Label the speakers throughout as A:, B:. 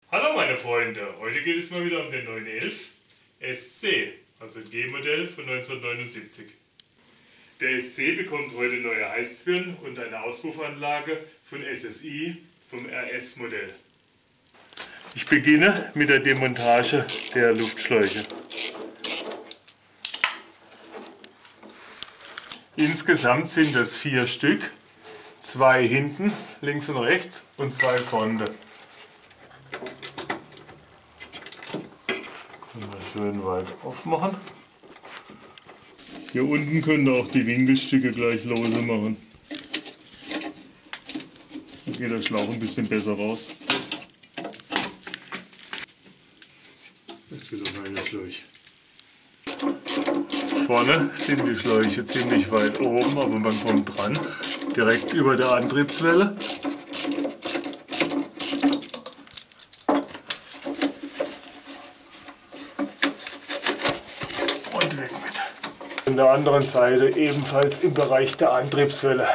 A: Hallo meine Freunde, heute geht es mal wieder um den 911 SC, also ein G-Modell von 1979. Der SC bekommt heute neue Heißzwirn und eine Auspuffanlage von SSI vom RS-Modell. Ich beginne mit der Demontage der Luftschläuche. Insgesamt sind es 4 Stück, 2 hinten, links und rechts und 2 vorne. Können wir schön weit aufmachen. Hier unten können wir auch die Winkelstücke gleich lose machen. Dann geht der Schlauch ein bisschen besser raus. Das wird auch eine Schläuche. Vorne sind die Schläuche ziemlich weit oben, aber man kommt dran, direkt über der Antriebswelle. Und weg mit. An der anderen Seite ebenfalls im Bereich der Antriebswelle.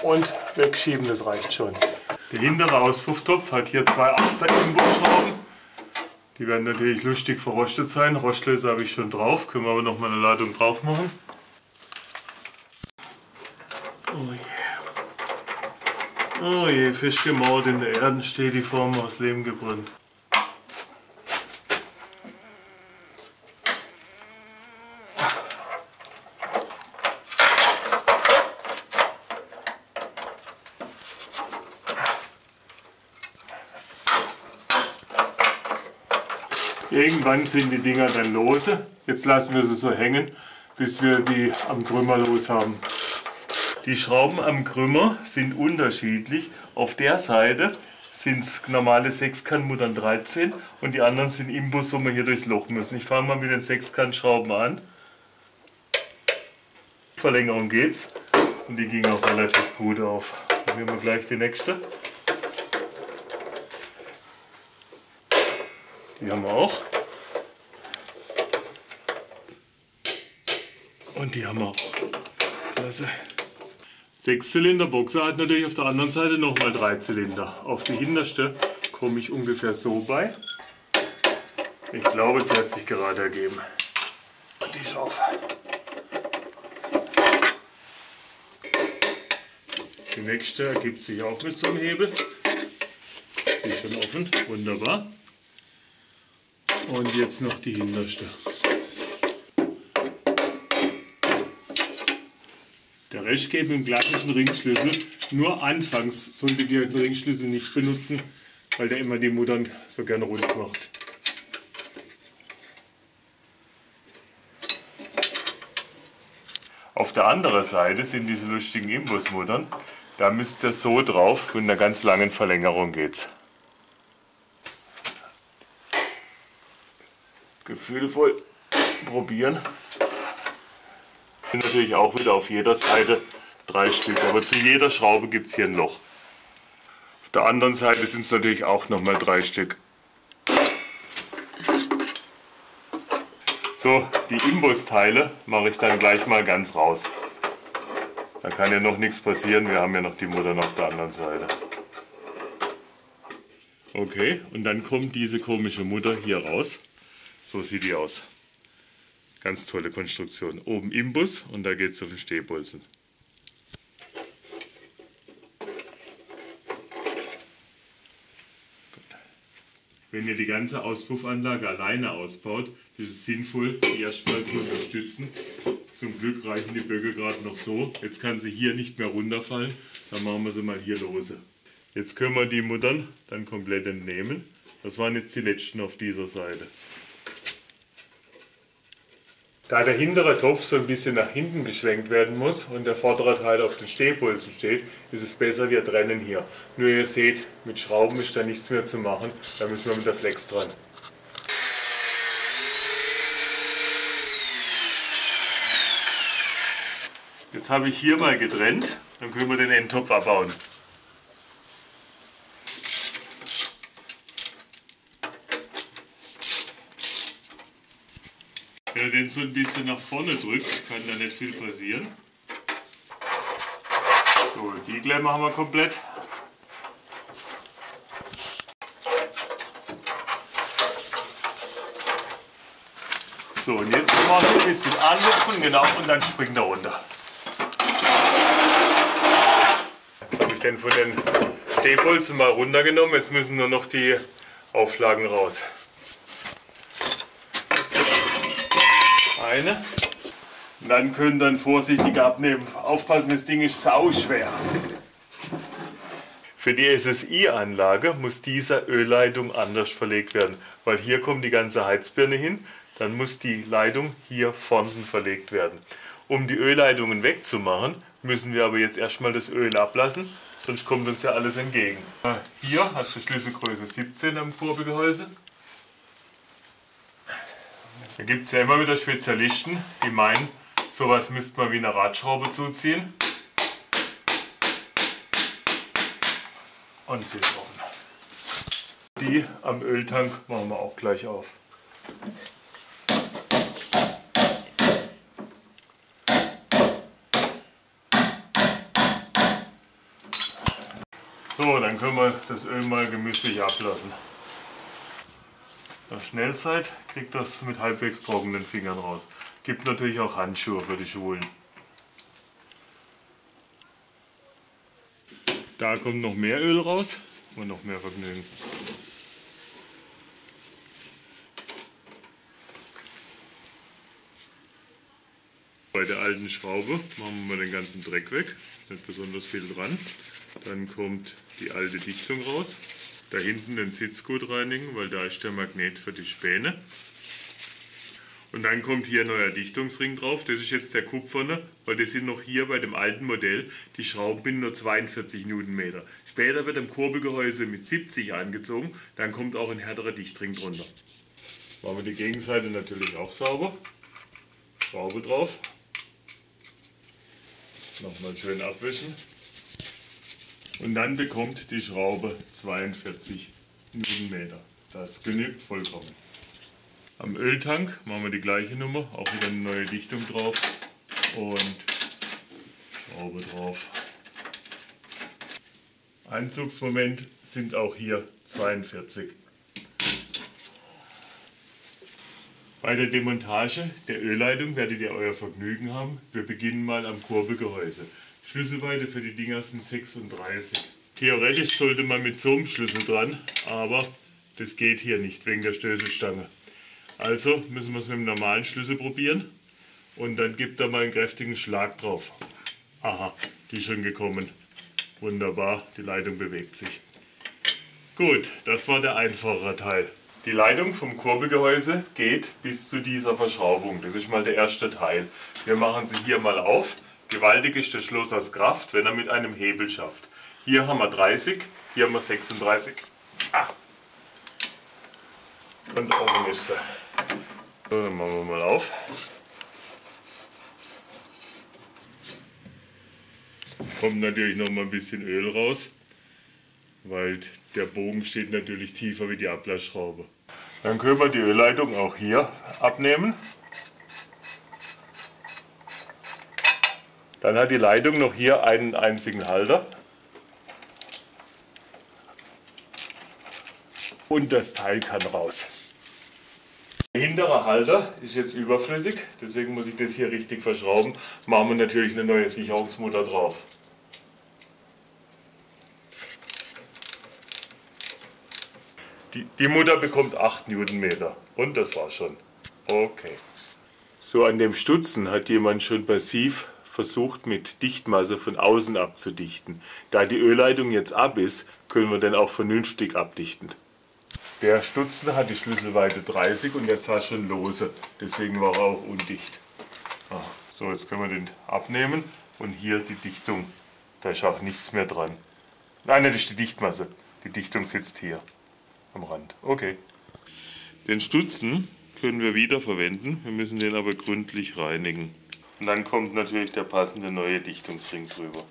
A: Und wegschieben, das reicht schon. Der hintere Auspufftopf hat hier 2 8er Imbusschrauben. Die werden natürlich lustig verrostet sein. Rostlöser habe ich schon drauf, können wir aber noch mal eine Ladung drauf machen. Oh je. Oh je, festgemauert in der Erde steht die Form aus Lehm gebrannt. Irgendwann sind die Dinger dann lose. Jetzt lassen wir sie so hängen, bis wir die am Krümmer los haben. Die Schrauben am Krümmer sind unterschiedlich. Auf der Seite sind es normale Sechskantmuttern 13 und die anderen sind Imbus, wo wir hier durchs Loch müssen. Ich fange mal mit den Sechskantschrauben an. Verlängerung geht's und die ging auch relativ gut auf. Dann nehmen wir gleich die nächste. Die haben wir auch. Und die haben wir auch. Klasse. 6-Zylinder Boxer hat natürlich auf der anderen Seite nochmal 3 Zylinder. Auf die hinterste komme ich ungefähr so bei. Ich glaube, es hat sich gerade ergeben. Und die ist auf. Die nächste ergibt sich auch mit so einem Hebel. Die ist schon offen. Wunderbar. Und jetzt noch die hinterste. Der Rest geht mit dem klassischen Ringschlüssel. Nur anfangs solltet ihr den Ringschlüssel nicht benutzen, weil der immer die Muttern so gerne rund macht. Auf der anderen Seite sind diese lustigen Imbusmuttern. Da müsst ihr so drauf, mit einer ganz langen Verlängerung geht's. Gefühlvoll probieren. Und natürlich auch wieder auf jeder Seite 3 Stück, aber zu jeder Schraube gibt es hier ein Loch. Auf der anderen Seite sind es natürlich auch nochmal 3 Stück. So, die Imbusteile mache ich dann gleich mal ganz raus. Da kann ja noch nichts passieren, wir haben ja noch die Muttern auf der anderen Seite. Okay, und dann kommt diese komische Mutter hier raus. So sieht die aus. Ganz tolle Konstruktion. Oben Imbus und da geht es auf den Stehbolzen. Wenn ihr die ganze Auspuffanlage alleine ausbaut, ist es sinnvoll, die erstmal zu unterstützen. Zum Glück reichen die Böcke gerade noch so. Jetzt kann sie hier nicht mehr runterfallen. Dann machen wir sie mal hier lose. Jetzt können wir die Muttern dann komplett entnehmen. Das waren jetzt die letzten auf dieser Seite. Da der hintere Topf so ein bisschen nach hinten geschwenkt werden muss und der vordere Teil auf den Stehbolzen steht, ist es besser, wir trennen hier. Nur ihr seht, mit Schrauben ist da nichts mehr zu machen, da müssen wir mit der Flex dran. Jetzt habe ich hier mal getrennt, dann können wir den Endtopf abbauen. Wenn ihr den so ein bisschen nach vorne drückt, kann da nicht viel passieren. So, die Klemme haben wir komplett. So, und jetzt mal ein bisschen anlupfen, genau, und dann springt er runter. Jetzt habe ich den von den Stehbolzen mal runtergenommen, jetzt müssen nur noch die Auflagen raus. Eine. Und dann könnt ihr dann vorsichtig abnehmen. Aufpassen, das Ding ist sauschwer. Für die SSI-Anlage muss diese Ölleitung anders verlegt werden, weil hier kommt die ganze Heizbirne hin, dann muss die Leitung hier vorne verlegt werden. Um die Ölleitungen wegzumachen, müssen wir aber jetzt erstmal das Öl ablassen, sonst kommt uns ja alles entgegen. Hier hat sie Schlüsselgröße 17 am Kurbelgehäuse. Da gibt es ja immer wieder Spezialisten, die meinen, sowas müsste man wie eine Radschraube zuziehen. Und sie ist offen. Die am Öltank machen wir auch gleich auf. So, dann können wir das Öl mal gemütlich ablassen. Nach Schnellzeit kriegt das mit halbwegs trockenen Fingern raus. Gibt natürlich auch Handschuhe für die Schwulen. Da kommt noch mehr Öl raus und noch mehr Vergnügen. Bei der alten Schraube machen wir mal den ganzen Dreck weg, nicht besonders viel dran. Dann kommt die alte Dichtung raus. Da hinten den Sitzgut reinigen, weil da ist der Magnet für die Späne. Und dann kommt hier ein neuer Dichtungsring drauf. Das ist jetzt der kupferne, weil das sind noch hier bei dem alten Modell die Schrauben nur 42 Newtonmeter. Später wird im Kurbelgehäuse mit 70 angezogen, dann kommt auch ein härterer Dichtring drunter. Machen wir die Gegenseite natürlich auch sauber. Schraube drauf. Nochmal schön abwischen. Und dann bekommt die Schraube 42 Newtonmeter. Das genügt vollkommen. Am Öltank machen wir die gleiche Nummer, auch wieder eine neue Dichtung drauf und Schraube drauf. Einzugsmoment sind auch hier 42. Bei der Demontage der Ölleitung werdet ihr euer Vergnügen haben. Wir beginnen mal am Kurbelgehäuse. Schlüsselweite für die Dinger sind 36. Theoretisch sollte man mit so einem Schlüssel dran, aber das geht hier nicht wegen der Stößelstange. Also müssen wir es mit dem normalen Schlüssel probieren und dann gibt er mal einen kräftigen Schlag drauf. Aha, die ist schon gekommen. Wunderbar, die Leitung bewegt sich. Gut, das war der einfachere Teil. Die Leitung vom Kurbelgehäuse geht bis zu dieser Verschraubung. Das ist mal der erste Teil. Wir machen sie hier mal auf. Gewaltig ist das Schloss aus Kraft, wenn er mit einem Hebel schafft. Hier haben wir 30, hier haben wir 36. Ah. Und oben ist sie. So, dann machen wir mal auf. Kommt natürlich noch mal ein bisschen Öl raus, weil der Bogen steht natürlich tiefer wie die Ablassschraube. Dann können wir die Ölleitung auch hier abnehmen. Dann hat die Leitung noch hier einen einzigen Halter. Und das Teil kann raus. Der hintere Halter ist jetzt überflüssig, deswegen muss ich das hier richtig verschrauben. Machen wir natürlich eine neue Sicherungsmutter drauf. Die Mutter bekommt 8 Newtonmeter und das war's schon. Okay. So, an dem Stutzen hat jemand schon passiv versucht mit Dichtmasse von außen abzudichten. Da die Ölleitung jetzt ab ist, können wir dann auch vernünftig abdichten. Der Stutzen hat die Schlüsselweite 30 und der saß schon lose, deswegen war er auch undicht. So, jetzt können wir den abnehmen und hier die Dichtung, da ist auch nichts mehr dran. Nein, das ist die Dichtmasse, die Dichtung sitzt hier am Rand. Okay. Den Stutzen können wir wieder verwenden, wir müssen den aber gründlich reinigen. Und dann kommt natürlich der passende neue Dichtungsring drüber.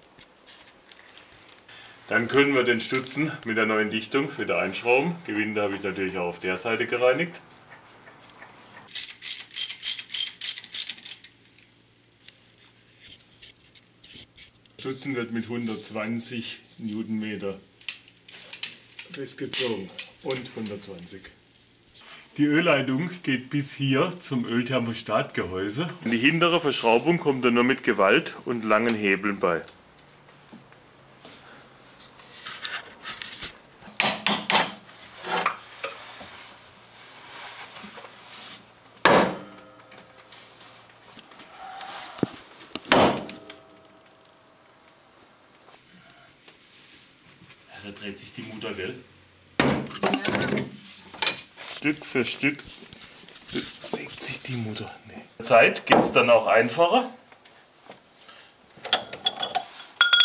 A: Dann können wir den Stutzen mit der neuen Dichtung wieder einschrauben. Gewinde habe ich natürlich auch auf der Seite gereinigt. Der Stutzen wird mit 120 Newtonmeter festgezogen und 120. Die Ölleitung geht bis hier zum Ölthermostatgehäuse. Die hintere Verschraubung kommt dann nur mit Gewalt und langen Hebeln bei. Da dreht sich die Mutter, gell? Stück für Stück bewegt sich die Mutter. Nee. Zeit geht es dann auch einfacher.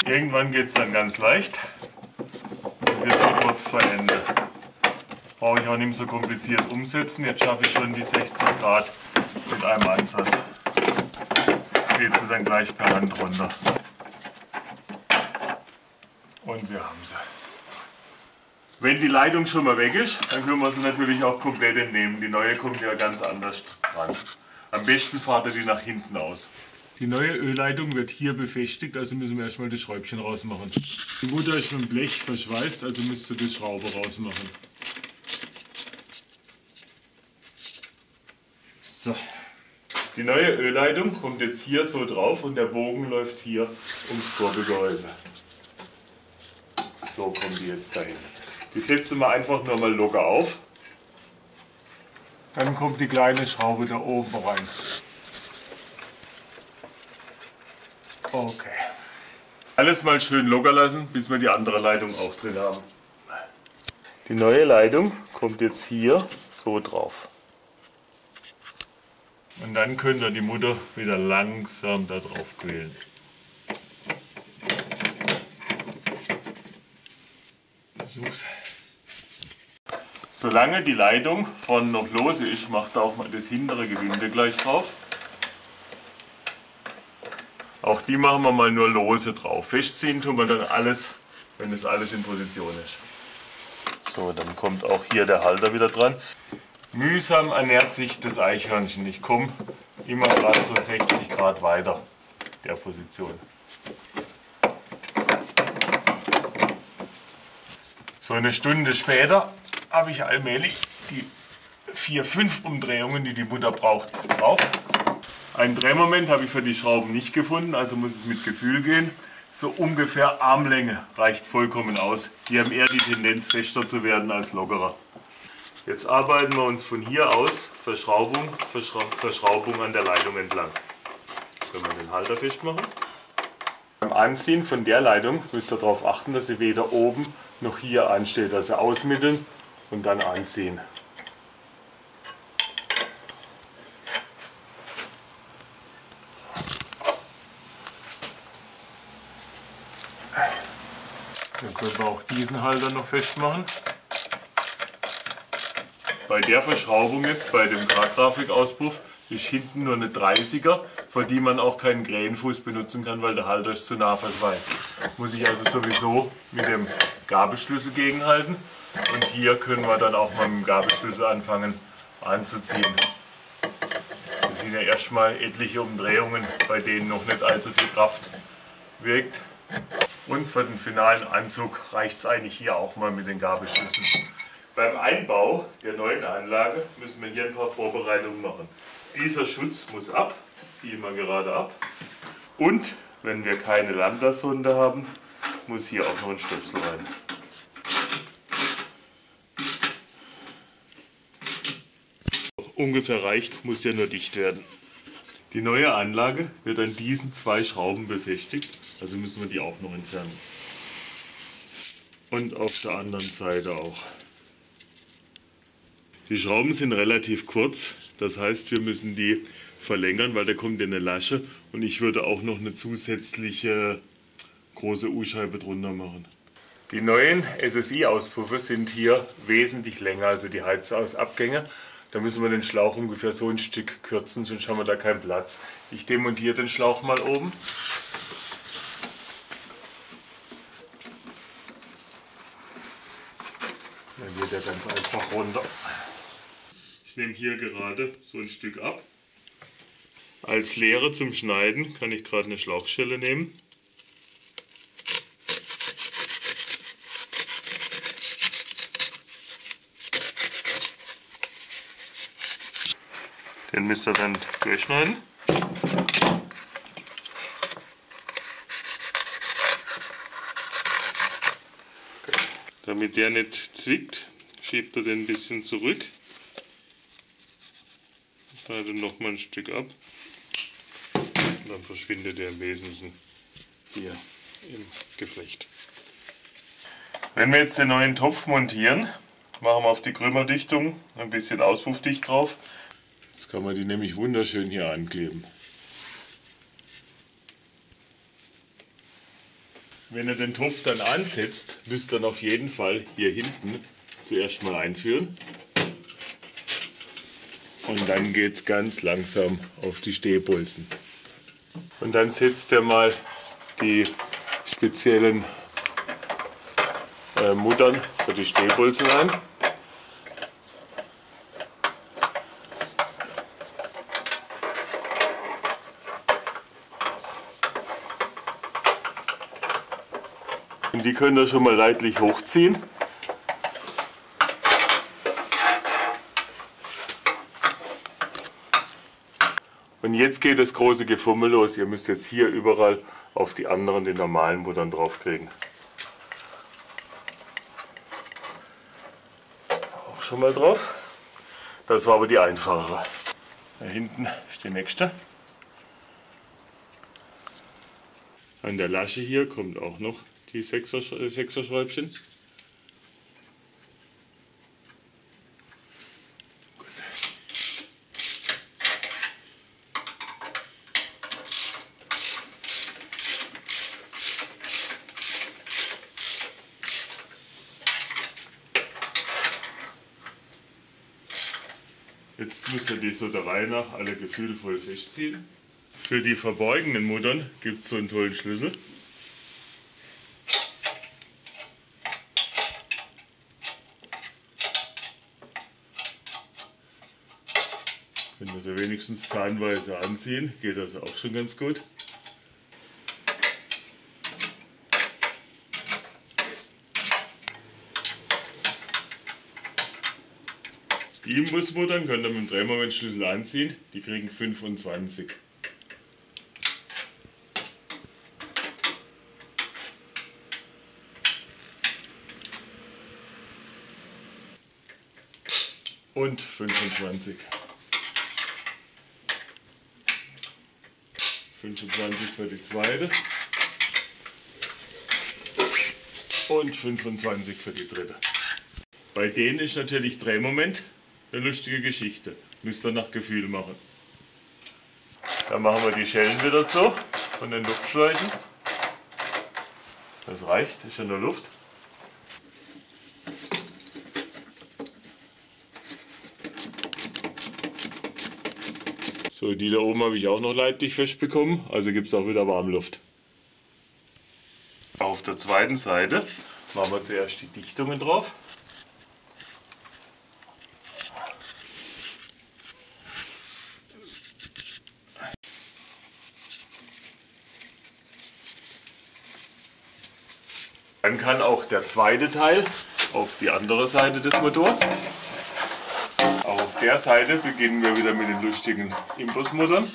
A: Irgendwann geht es dann ganz leicht. Und wir sind kurz vor Ende. Das brauche ich auch nicht mehr so kompliziert umsetzen. Jetzt schaffe ich schon die 60 Grad mit einem Ansatz. Das geht so dann gleich per Hand runter. Und wir haben sie. Wenn die Leitung schon mal weg ist, dann können wir sie natürlich auch komplett entnehmen. Die neue kommt ja ganz anders dran. Am besten fahrt ihr die nach hinten aus. Die neue Ölleitung wird hier befestigt, also müssen wir erstmal das Schräubchen rausmachen. Die Mutter ist mit dem Blech verschweißt, also müsst ihr die Schraube rausmachen. So. Die neue Ölleitung kommt jetzt hier so drauf und der Bogen läuft hier ums Kurbelgehäuse. So kommt die jetzt dahin. Die setzen wir einfach nur mal locker auf. Dann kommt die kleine Schraube da oben rein. Okay. Alles mal schön locker lassen, bis wir die andere Leitung auch drin haben. Die neue Leitung kommt jetzt hier so drauf. Und dann könnt ihr die Mutter wieder langsam da drauf quälen. Versuch's. Solange die Leitung vorne noch lose ist, macht ihr auch mal das hintere Gewinde gleich drauf. Auch die machen wir mal nur lose drauf. Festziehen tun wir dann alles, wenn das alles in Position ist. So, dann kommt auch hier der Halter wieder dran. Mühsam ernährt sich das Eichhörnchen. Ich komme immer gerade so 60 Grad weiter der Position. So eine Stunde später habe ich allmählich die 4-5 Umdrehungen, die die Mutter braucht, drauf. Einen Drehmoment habe ich für die Schrauben nicht gefunden, also muss es mit Gefühl gehen. So ungefähr Armlänge reicht vollkommen aus. Die haben eher die Tendenz, fester zu werden als lockerer. Jetzt arbeiten wir uns von hier aus Verschraubung an der Leitung entlang. Können wir den Halter festmachen. Beim Anziehen von der Leitung müsst ihr darauf achten, dass sie weder oben noch hier ansteht. Also ausmitteln und dann anziehen. Dann können wir auch diesen Halter noch festmachen. Bei der Verschraubung jetzt, bei dem K-Grafik-Auspuff, ist hinten nur eine 30er, für die man auch keinen Krähenfuß benutzen kann, weil der Halter ist zu nah verschweißt. Muss ich also sowieso mit dem Gabelschlüssel gegenhalten. Und hier können wir dann auch mal mit dem Gabelschlüssel anfangen anzuziehen. Das sind ja erstmal etliche Umdrehungen, bei denen noch nicht allzu viel Kraft wirkt. Und für den finalen Anzug reicht es eigentlich hier auch mal mit den Gabelschlüsseln. Beim Einbau der neuen Anlage müssen wir hier ein paar Vorbereitungen machen. Dieser Schutz muss ab, ziehen wir gerade ab. Und wenn wir keine Lambda-Sonde haben, muss hier auch noch ein Stöpsel rein. Ungefähr reicht, muss ja nur dicht werden. Die neue Anlage wird an diesen 2 Schrauben befestigt, also müssen wir die auch noch entfernen. Und auf der anderen Seite auch. Die Schrauben sind relativ kurz, das heißt wir müssen die verlängern, weil da kommt eine Lasche und ich würde auch noch eine zusätzliche große U-Scheibe drunter machen. Die neuen SSI-Auspuffe sind hier wesentlich länger, also die Heizabgänge. Da müssen wir den Schlauch ungefähr so ein Stück kürzen, sonst haben wir da keinen Platz. Ich demontiere den Schlauch mal oben. Dann geht er ganz einfach runter. Ich nehme hier gerade so ein Stück ab. Als Leere zum Schneiden kann ich gerade eine Schlauchschelle nehmen. Den müsst ihr dann durchschneiden. Damit der nicht zwickt, schiebt er den ein bisschen zurück. Schneide noch mal ein Stück ab. Und dann verschwindet er im Wesentlichen hier im Geflecht. Wenn wir jetzt den neuen Topf montieren, machen wir auf die Krümerdichtung ein bisschen auspuffdicht drauf. Jetzt kann man die nämlich wunderschön hier ankleben. Wenn ihr den Topf dann ansetzt, müsst ihr dann auf jeden Fall hier hinten zuerst mal einführen. Und dann geht es ganz langsam auf die Stehbolzen. Und dann setzt ihr mal die speziellen Muttern für die Stehbolzen an. Und die könnt ihr schon mal leidlich hochziehen. Und jetzt geht das große Gefummel los. Ihr müsst jetzt hier überall auf die anderen, die normalen Muttern drauf kriegen. Auch schon mal drauf. Das war aber die einfachere. Da hinten ist die nächste. An der Lasche hier kommt auch noch die 6er Schräubchen. Jetzt müsst ihr die so der Reihe nach alle gefühlvoll festziehen. Für die verbeugenden Muttern gibt es so einen tollen Schlüssel. Wenn wir sie wenigstens zahnweise anziehen, geht das auch schon ganz gut. Die Imbusmuttern könnt ihr mit dem Drehmomentschlüssel anziehen, die kriegen 25. Und 25. 25 für die zweite. Und 25 für die dritte. Bei denen ist natürlich Drehmoment eine lustige Geschichte. Müsst ihr nach Gefühl machen. Dann machen wir die Schellen wieder zu von den Luftschläuchen. Das reicht, ist ja nur Luft. So, die da oben habe ich auch noch leidlich festbekommen, also gibt es auch wieder Warmluft. Auf der zweiten Seite machen wir zuerst die Dichtungen drauf. Dann kann auch der zweite Teil auf die andere Seite des Motors. Auch auf der Seite beginnen wir wieder mit den lustigen Imbusmuttern.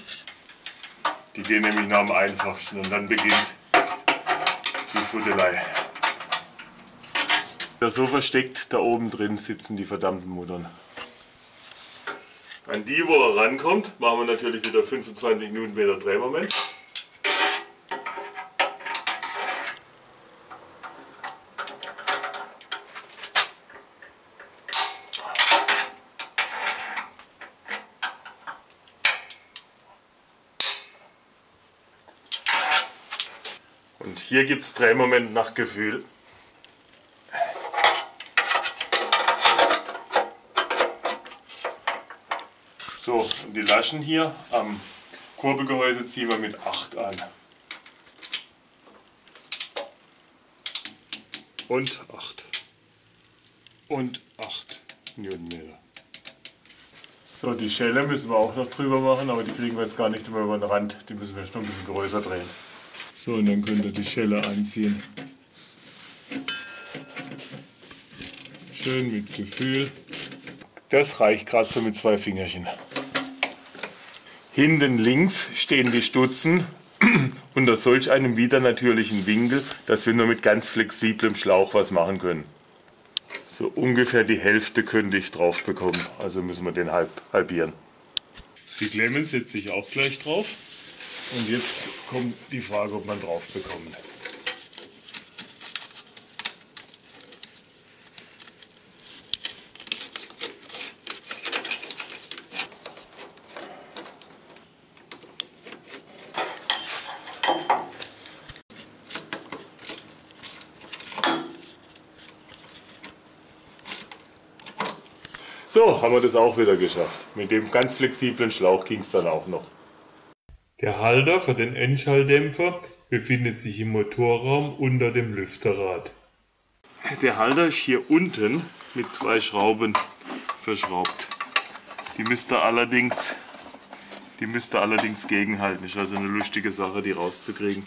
A: Die gehen nämlich noch am einfachsten und dann beginnt die Futtelei. Ja, so versteckt, da oben drin sitzen die verdammten Muttern. An die, wo er rankommt, machen wir natürlich wieder 25 Newtonmeter Drehmoment. Und hier gibt es Drehmoment nach Gefühl. So, und die Laschen hier am Kurbelgehäuse ziehen wir mit 8 an. Und 8. Und 8 Newtonmeter. So, die Schelle müssen wir auch noch drüber machen, aber die kriegen wir jetzt gar nicht immer über den Rand. Die müssen wir noch ein bisschen größer drehen. So, und dann könnt ihr die Schelle anziehen. Schön mit Gefühl. Das reicht gerade so mit 2 Fingerchen. Hinten links stehen die Stutzen unter solch einem wieder natürlichen Winkel, dass wir nur mit ganz flexiblem Schlauch was machen können. So ungefähr die Hälfte könnte ich drauf bekommen, also müssen wir den halbieren. Die Klemmen setze ich auch gleich drauf und jetzt kommt die Frage, ob man drauf bekommt. So, haben wir das auch wieder geschafft. Mit dem ganz flexiblen Schlauch ging es dann auch noch. Der Halter für den Endschalldämpfer befindet sich im Motorraum unter dem Lüfterrad. Der Halter ist hier unten mit 2 Schrauben verschraubt. Die müsste allerdings gegenhalten. Ist also eine lustige Sache, die rauszukriegen.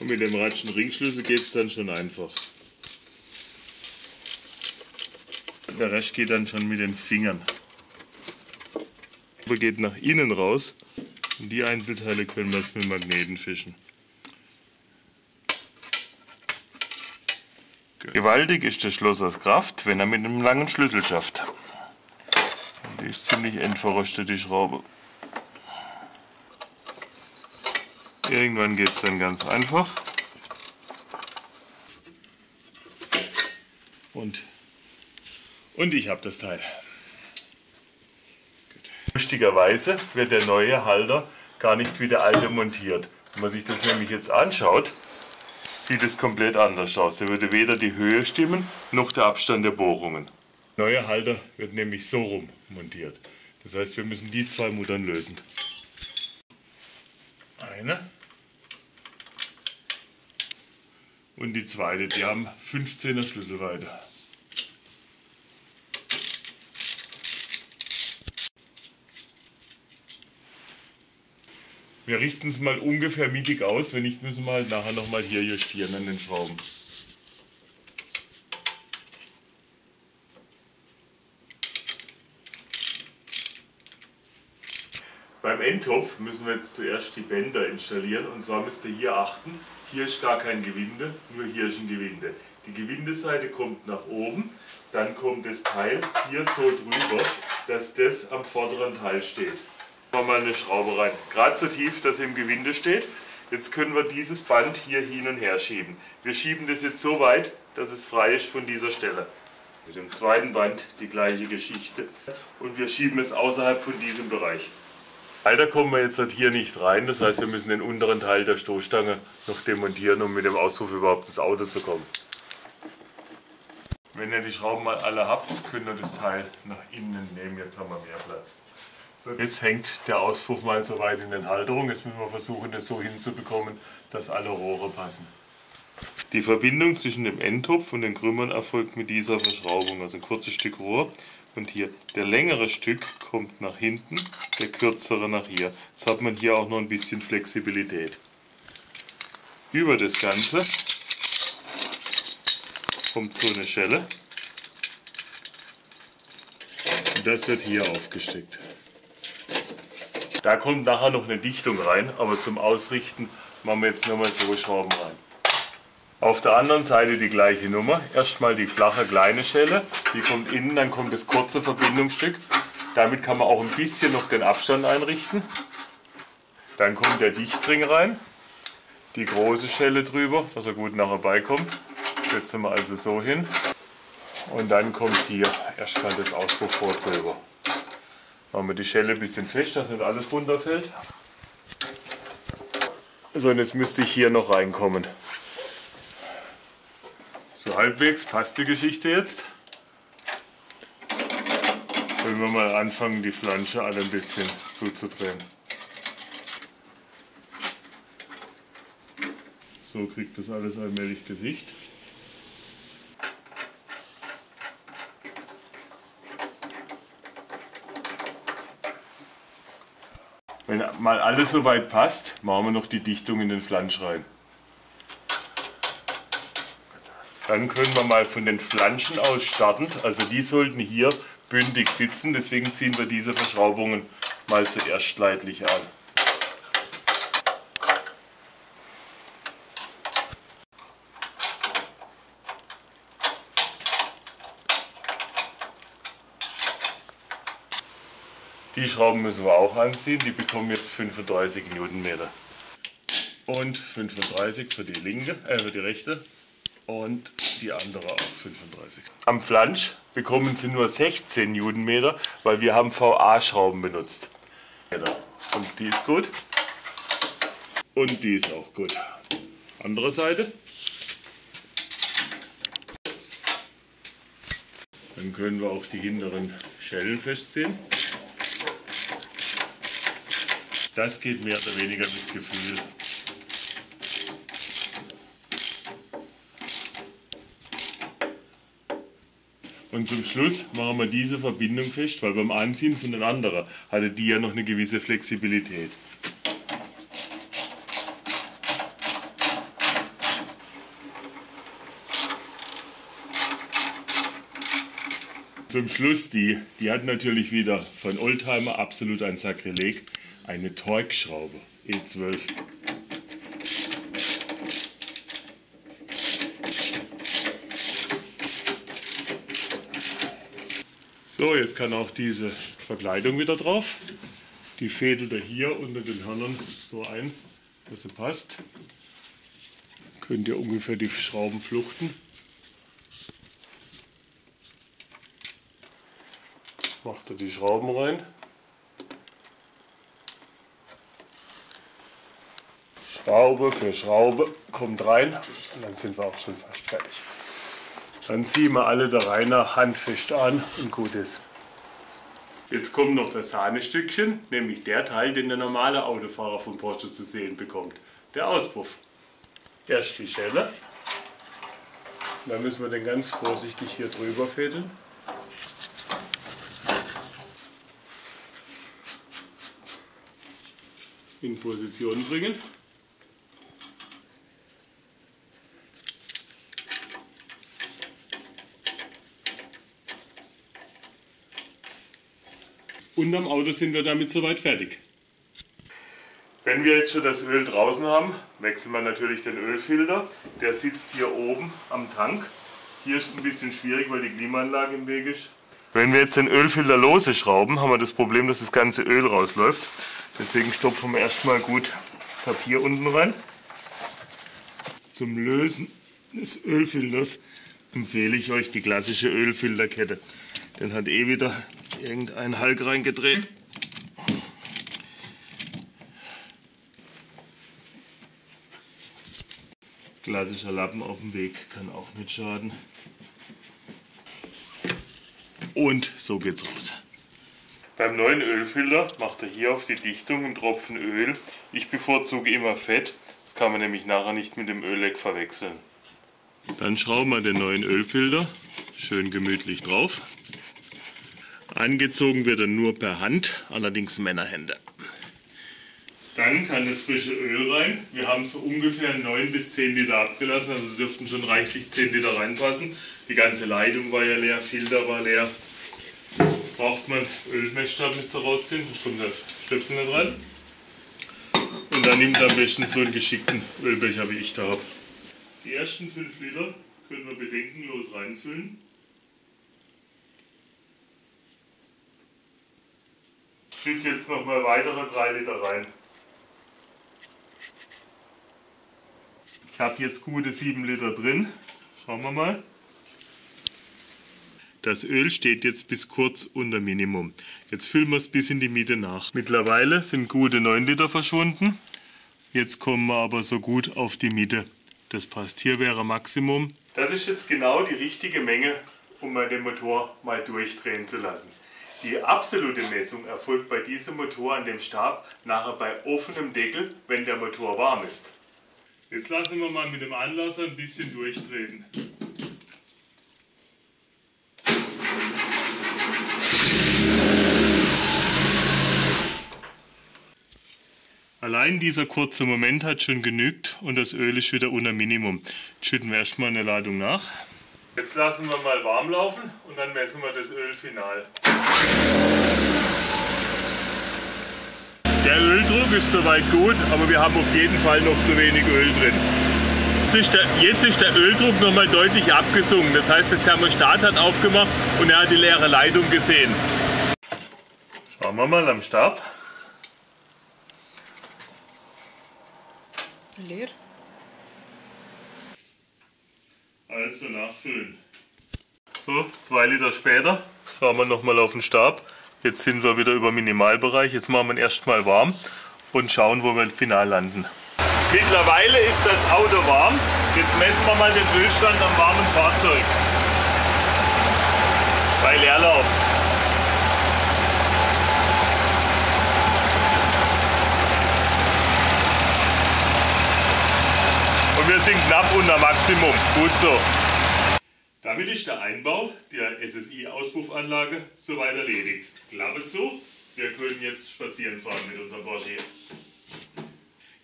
A: Und mit dem Ratschen Ringschlüssel geht es dann schon einfach. Der Rest geht dann schon mit den Fingern. Aber geht nach innen raus und die Einzelteile können wir jetzt mit Magneten fischen. Gewaltig ist der Schlossers Kraft, wenn er mit einem langen Schlüssel schafft. Und die ist ziemlich endverrostet, die Schraube. Irgendwann geht es dann ganz einfach. Und ich habe das Teil. Gut. Lustigerweise wird der neue Halter gar nicht wie der alte montiert. Wenn man sich das nämlich jetzt anschaut, sieht es komplett anders aus. Da würde weder die Höhe stimmen, noch der Abstand der Bohrungen. Der neue Halter wird nämlich so rum montiert. Das heißt, wir müssen die 2 Muttern lösen. Eine. Und die zweite, die haben 15er Schlüsselweite. Wir richten es mal ungefähr mittig aus, wenn nicht müssen wir halt nachher nochmal hier justieren an den Schrauben. Beim Endtopf müssen wir jetzt zuerst die Bänder installieren und zwar müsst ihr hier achten, hier ist gar kein Gewinde, nur hier ist ein Gewinde. Die Gewindeseite kommt nach oben, dann kommt das Teil hier so drüber, dass das am vorderen Teil steht. Machen wir mal eine Schraube rein, gerade so tief, dass es im Gewinde steht. Jetzt können wir dieses Band hier hin und her schieben. Wir schieben das jetzt so weit, dass es frei ist von dieser Stelle. Mit dem zweiten Band die gleiche Geschichte und wir schieben es außerhalb von diesem Bereich. Leider kommen wir jetzt hier nicht rein, das heißt wir müssen den unteren Teil der Stoßstange noch demontieren, um mit dem Auspuff überhaupt ins Auto zu kommen. Wenn ihr die Schrauben mal alle habt, könnt ihr das Teil nach innen nehmen, jetzt haben wir mehr Platz. So, jetzt hängt der Auspuff mal so weit in den Halterung, jetzt müssen wir versuchen das so hinzubekommen, dass alle Rohre passen. Die Verbindung zwischen dem Endtopf und den Krümmern erfolgt mit dieser Verschraubung, also ein kurzes Stück Rohr. Und hier, der längere Stück kommt nach hinten, der kürzere nach hier. Jetzt hat man hier auch noch ein bisschen Flexibilität. Über das Ganze kommt so eine Schelle. Und das wird hier aufgesteckt. Da kommt nachher noch eine Dichtung rein, aber zum Ausrichten machen wir jetzt nochmal so Schrauben rein. Auf der anderen Seite die gleiche Nummer. Erstmal die flache kleine Schelle, die kommt innen, dann kommt das kurze Verbindungsstück. Damit kann man auch ein bisschen noch den Abstand einrichten. Dann kommt der Dichtring rein, die große Schelle drüber, dass er gut nachher beikommt. Setzen wir also so hin. Und dann kommt hier erstmal das Auspuffrohr drüber. Machen wir die Schelle ein bisschen fest, dass nicht alles runterfällt. So, und jetzt müsste ich hier noch reinkommen. So halbwegs passt die Geschichte jetzt. Können wir mal anfangen, die Flansche alle ein bisschen zuzudrehen. So kriegt das alles allmählich Gesicht. Wenn mal alles soweit passt, machen wir noch die Dichtung in den Flansch rein. Dann können wir mal von den Flanschen aus starten. Also die sollten hier bündig sitzen, deswegen ziehen wir diese Verschraubungen mal zuerst leidlich an. Die Schrauben müssen wir auch anziehen, die bekommen jetzt 35 Newtonmeter. Und 35 für die linke, für die rechte und die andere auch 35. Am Flansch bekommen sie nur 16 Newtonmeter, weil wir haben VA-Schrauben benutzt. Und die ist gut. Und die ist auch gut. Andere Seite. Dann können wir auch die hinteren Schellen festziehen. Das geht mehr oder weniger mit Gefühl. Und zum Schluss machen wir diese Verbindung fest, weil beim Anziehen von den anderen hatte die ja noch eine gewisse Flexibilität. Zum Schluss die hat natürlich wieder von Oldtimer absolut ein Sakrileg, eine Torx-Schraube E12. So, jetzt kann auch diese Verkleidung wieder drauf. Die fädelt er hier unter den Hörnern so ein, dass sie passt. Könnt ihr ungefähr die Schrauben fluchten. Macht er die Schrauben rein. Schraube für Schraube kommt rein und dann sind wir auch schon fast fertig. Dann ziehen wir alle da rein handfest an und gut ist. Jetzt kommt noch das Sahnestückchen, nämlich der Teil, den der normale Autofahrer von Porsche zu sehen bekommt. Der Auspuff. Erst die Schelle. Dann müssen wir den ganz vorsichtig hier drüber fädeln. In Position bringen. Und am Auto sind wir damit soweit fertig. Wenn wir jetzt schon das Öl draußen haben, wechseln wir natürlich den Ölfilter. Der sitzt hier oben am Tank. Hier ist es ein bisschen schwierig, weil die Klimaanlage im Weg ist. Wenn wir jetzt den Ölfilter lose schrauben, haben wir das Problem, dass das ganze Öl rausläuft. Deswegen stopfen wir erstmal gut Papier unten rein. Zum Lösen des Ölfilters empfehle ich euch die klassische Ölfilterkette. Den hat eh wieder irgendein Halk reingedreht. Klassischer Lappen auf dem Weg kann auch nicht schaden. Und so geht's raus. Beim neuen Ölfilter macht er hier auf die Dichtung einen Tropfen Öl. Ich bevorzuge immer Fett, das kann man nämlich nachher nicht mit dem Ölleck verwechseln. Dann schrauben wir den neuen Ölfilter schön gemütlich drauf. Angezogen wird er nur per Hand, allerdings Männerhände. Dann kann das frische Öl rein. Wir haben so ungefähr 9 bis 10 Liter abgelassen, also dürften schon reichlich 10 Liter reinpassen. Die ganze Leitung war ja leer, Filter war leer. Braucht man Ölmessstab, müsst ihr rausziehen, da kommt der Stöpsel nicht rein. Und dann nimmt am besten so einen geschickten Ölbecher, wie ich da habe. Die ersten 5 Liter können wir bedenkenlos reinfüllen. Ich schütte jetzt noch mal weitere 3 Liter rein. Ich habe jetzt gute 7 Liter drin. Schauen wir mal. Das Öl steht jetzt bis kurz unter Minimum. Jetzt füllen wir es bis in die Mitte nach. Mittlerweile sind gute 9 Liter verschwunden. Jetzt kommen wir aber so gut auf die Mitte. Das passt. Hier wäre Maximum. Das ist jetzt genau die richtige Menge, um den Motor mal durchdrehen zu lassen. Die absolute Messung erfolgt bei diesem Motor an dem Stab nachher bei offenem Deckel, wenn der Motor warm ist. Jetzt lassen wir mal mit dem Anlasser ein bisschen durchdrehen. Allein dieser kurze Moment hat schon genügt und das Öl ist wieder unter Minimum. Jetzt schütten wir erstmal eine Ladung nach. Jetzt lassen wir mal warm laufen und dann messen wir das Öl final. Der Öldruck ist soweit gut, aber wir haben auf jeden Fall noch zu wenig Öl drin. Jetzt ist der Öldruck nochmal deutlich abgesunken. Das heißt, das Thermostat hat aufgemacht und er hat die leere Leitung gesehen. Schauen wir mal am Stab.
B: Leer.
A: Also nachfüllen. So, 2 Liter später schauen wir nochmal auf den Stab. Jetzt sind wir wieder über Minimalbereich. Jetzt machen wir ihn erstmal warm und schauen, wo wir final landen. Mittlerweile ist das Auto warm. Jetzt messen wir mal den Ölstand am warmen Fahrzeug. Bei Leerlauf. Und wir sind knapp unter Maximum. Gut so. Damit ist der Einbau der SSI-Auspuffanlage soweit erledigt. Klappe zu, wir können jetzt spazieren fahren mit unserem Porsche.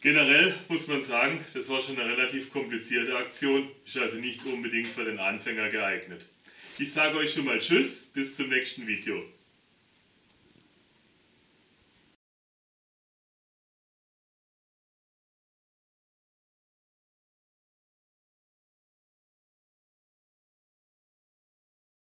A: Generell muss man sagen, das war schon eine relativ komplizierte Aktion, ist also nicht unbedingt für den Anfänger geeignet. Ich sage euch schon mal Tschüss, bis zum nächsten Video.